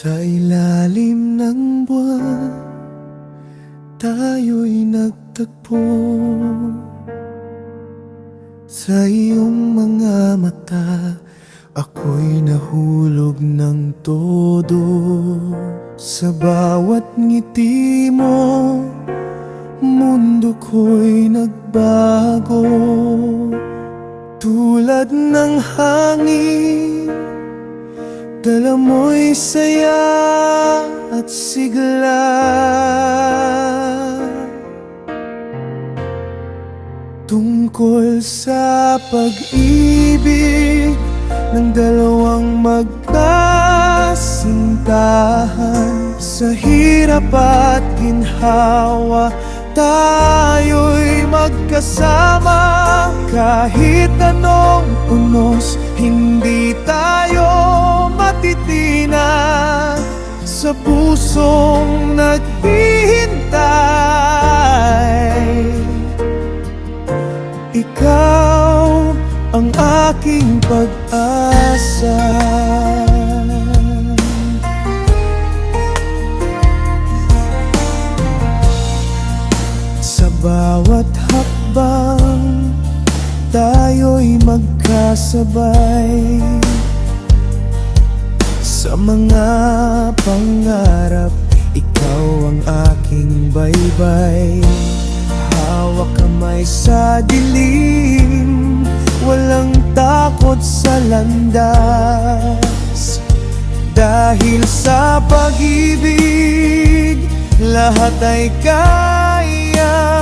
Sa ilalim ng buwan, tayo'y nagtagpo. Sa iyong mga mata, ako'y nahulog ng todo. Sa bawat ngiti mo, mundo ko'y nagbago. Tulad ng hangin, dala mo'y saya at sigla. Tungkol sa pag-ibig ng dalawang magkasintahan, sa hirap at ginhawa, tayo'y magkasama. Kahit anong unos, hindi tayo matitinag. Sa pusong naghihintay, ikaw ang aking pag-asa. Sa bawat hakbang, tayo'y magkasabay. Sa mga pangarap, ikaw ang aking baybay. Hawak kamay sa dilim, walang takot sa landas. Dahil sa pag-ibig, lahat ay kaya.